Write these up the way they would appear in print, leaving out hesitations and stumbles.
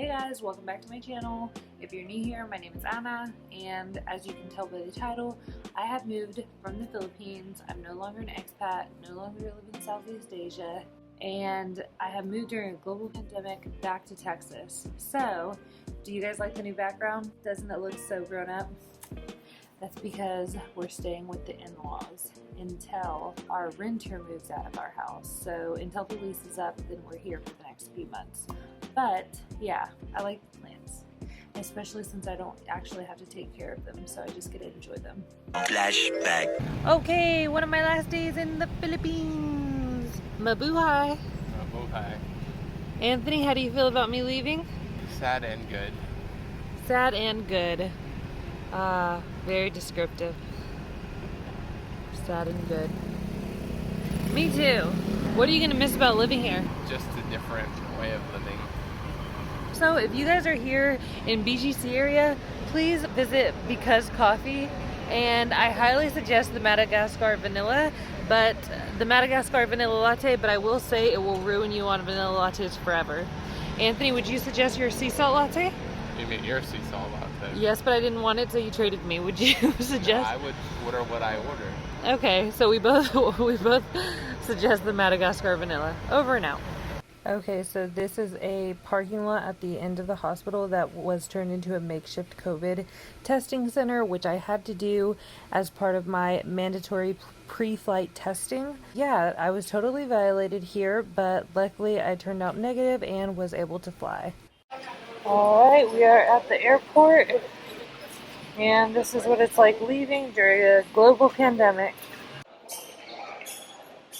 Hey guys, welcome back to my channel. If you're new here, my name is Anna, and as you can tell by the title, I have moved from the Philippines. I'm no longer an expat, no longer live in Southeast Asia, and I have moved during a global pandemic back to Texas. So, do you guys like the new background? Doesn't it look so grown up? That's because we're staying with the in-laws until our renter moves out of our house. So until the lease is up, then we're here for the next few months. But yeah, I like the plants, especially since I don't actually have to take care of them, so I just get to enjoy them. Flashback. Okay, one of my last days in the Philippines. Mabuhay. Mabuhay. Anthony, how do you feel about me leaving? Sad and good. Sad and good. Very descriptive. Sad and good. Me too. What are you gonna miss about living here? Just a different way of living. So if you guys are here in BGC area, please visit Because Coffee, and I highly suggest the Madagascar vanilla, but I will say it will ruin you on vanilla lattes forever. Anthony, would you suggest your sea salt latte? You mean your sea salt latte? Yes, but I didn't want it, so you traded me. Would you suggest? I would order what I ordered. Okay, so we both suggest the Madagascar vanilla. Over and out. Okay, so this is a parking lot at the end of the hospital that was turned into a makeshift COVID testing center, which I had to do as part of my mandatory pre-flight testing. Yeah, I was totally violated here, but luckily I turned out negative and was able to fly. Alright, we are at the airport, and this is what it's like leaving during a global pandemic.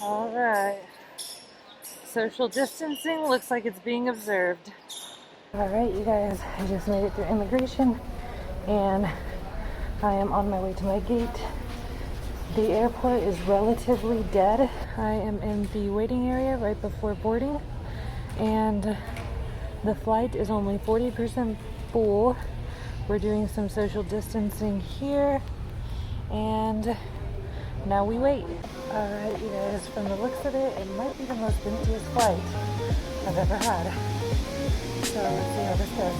Alright. Social distancing looks like it's being observed. Alright, you guys, I just made it through immigration, and I am on my way to my gate. The airport is relatively dead. I am in the waiting area right before boarding, and the flight is only 40% full. We're doing some social distancing here, and now we wait. Alright, you guys, from the looks of it, it might be the most emptiest flight I've ever had. So let's see how this goes.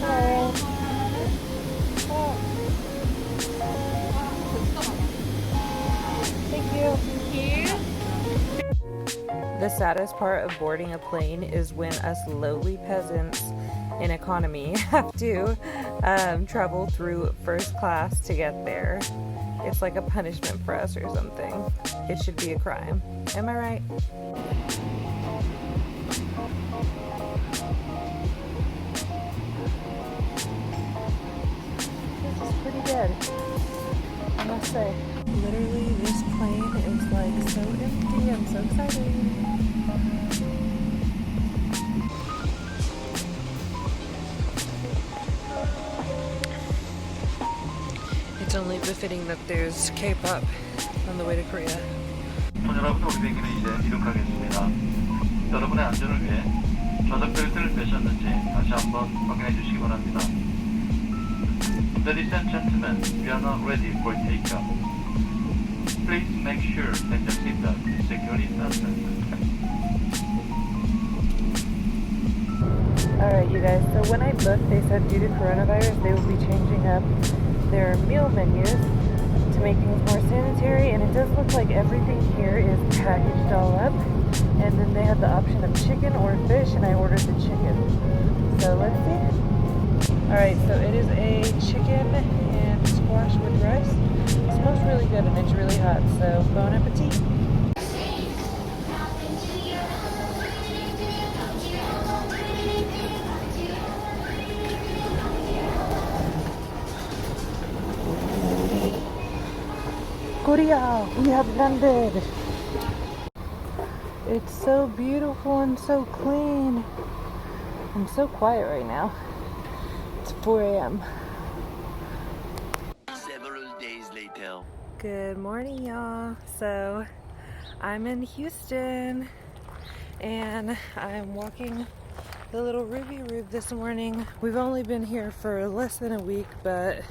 Hello. Oh. Thank you. The saddest part of boarding a plane is when us lowly peasants in economy have to travel through first class to get there. It's like a punishment for us or something. It should be a crime. Am I right? This is pretty good, I must say. Literally, this plane is like so empty. I'm so excited. It's only befitting that there's K-pop on the way to Korea. 여러분, 우리 비행기는 이제 이륙하겠습니다. 여러분의 안전을 위해 좌석 벨트를 매셨는지 다시 한번 확인해 주시기 바랍니다. Ladies and gentlemen, we are now ready for takeoff. Please make sure that your seatbelt is securely fastened. Alright, you guys, so when I booked, they said due to coronavirus, they will be changing up their meal menus to make things more sanitary, and it does look like everything here is packaged all up, and then they have the option of chicken or fish, and I ordered the chicken. So let's see. Alright, so it is a chicken and squash with rice. It smells really good and it's really hot, so bon appetit. Korea, we have landed. It's so beautiful and so clean. I'm so quiet right now. It's 4 a.m. Several days later. Good morning, y'all. So I'm in Houston, and I'm walking the little Ruby Rube this morning. We've only been here for less than a week, but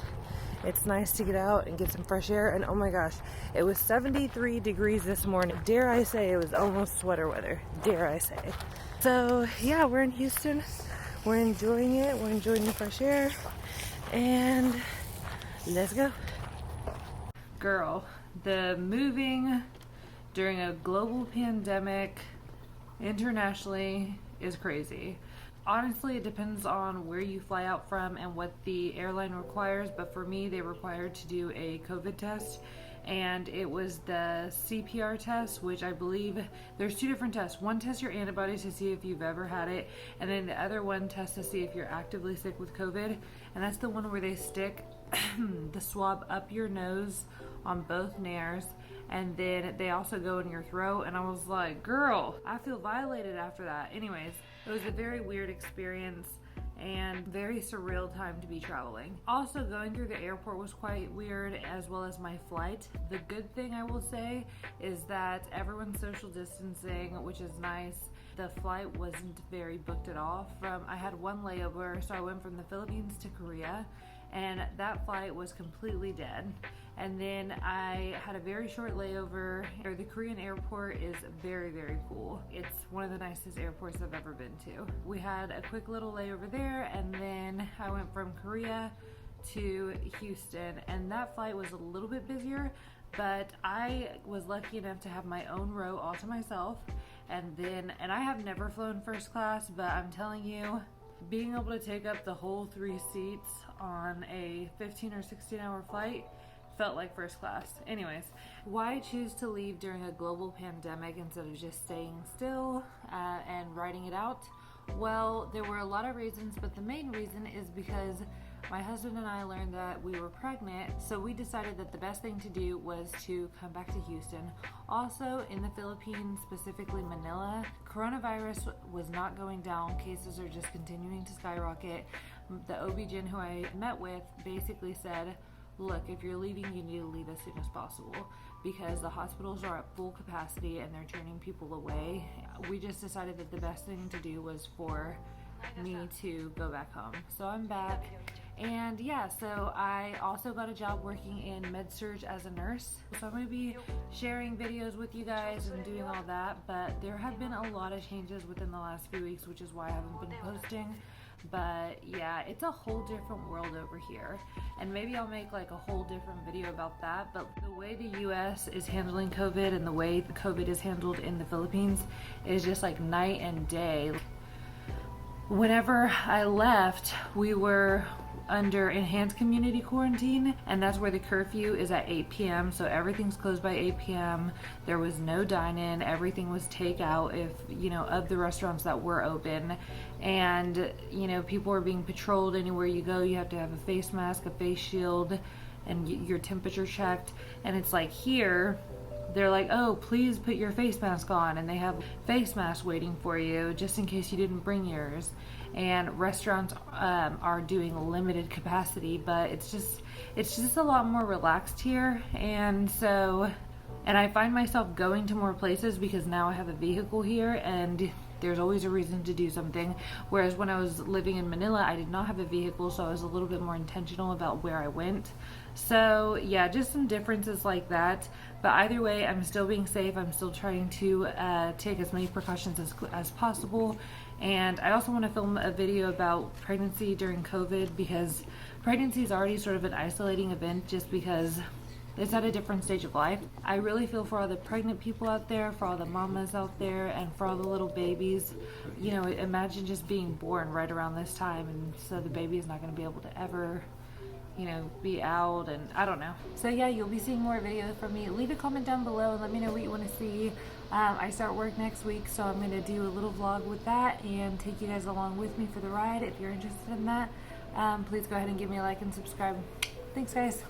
It's nice to get out and get some fresh air. And oh my gosh, it was 73 degrees this morning. Dare I say it was almost sweater weather. Dare I say. So yeah, we're in Houston. We're enjoying it. We're enjoying the fresh air. And let's go. Girl, the moving during a global pandemic internationally is crazy. Honestly, it depends on where you fly out from and what the airline requires, but for me, they required to do a COVID test, and it was the CPR test, which I believe there's two different tests. One tests your antibodies to see if you've ever had it, and then the other one tests to see if you're actively sick with COVID, and that's the one where they stick the swab up your nose on both nares, and then they also go in your throat. And I was like, girl, I feel violated after that. Anyways, it was a very weird experience and very surreal time to be traveling. Also, going through the airport was quite weird, as well as my flight. The good thing I will say is that everyone's social distancing, which is nice. The flight wasn't very booked at all. I had one layover, so I went from the Philippines to Korea, and that flight was completely dead. And then I had a very short layover. The Korean airport is very, very cool. It's one of the nicest airports I've ever been to. We had a quick little layover there, and then I went from Korea to Houston, and that flight was a little bit busier, but I was lucky enough to have my own row all to myself. And I have never flown first class, but I'm telling you, being able to take up the whole 3 seats on a 15 or 16 hour flight felt like first class. Anyways, why choose to leave during a global pandemic instead of just staying still and riding it out? Well, there were a lot of reasons, but the main reason is because my husband and I learned that we were pregnant, so we decided that the best thing to do was to come back to Houston. Also, in the Philippines, specifically Manila, coronavirus was not going down. Cases are just continuing to skyrocket. The OB-GYN who I met with basically said, look, if you're leaving, you need to leave as soon as possible, because the hospitals are at full capacity and they're turning people away. We just decided that the best thing to do was for me to go back home. So I'm back, and yeah, so I also got a job working in medsurg as a nurse. So I'm going to be sharing videos with you guys and doing all that, but there have been a lot of changes within the last few weeks, which is why I haven't been posting. But yeah, it's a whole different world over here, and maybe I'll make like a whole different video about that. But the way the US is handling COVID and the way the COVID is handled in the Philippines is just like night and day. Whenever I left, we were under enhanced community quarantine, and that's where the curfew is at 8 p.m. so everything's closed by 8 p.m. There was no dine-in, everything was takeout, if you know, of the restaurants that were open. And you know, people are being patrolled. Anywhere you go, you have to have a face mask, a face shield, and your temperature checked. And it's like here, they're like, oh, please put your face mask on, and they have face masks waiting for you just in case you didn't bring yours. And restaurants are doing limited capacity, but it's just a lot more relaxed here. And I find myself going to more places because now I have a vehicle here, and there's always a reason to do something. Whereas when I was living in Manila, I did not have a vehicle, so I was a little bit more intentional about where I went. So yeah, just some differences like that. But either way, I'm still being safe. I'm still trying to take as many precautions as possible. And I also want to film a video about pregnancy during COVID, because pregnancy is already sort of an isolating event just because it's at a different stage of life. I really feel for all the pregnant people out there, for all the mamas out there, and for all the little babies. You know, imagine just being born right around this time, and so the baby is not going to be able to ever, you know, be out, and I don't know. So yeah, you'll be seeing more videos from me. Leave a comment down below and let me know what you want to see. I start work next week, so I'm going to do a little vlog with that and take you guys along with me for the ride. If you're interested in that, please go ahead and give me a like and subscribe. Thanks, guys.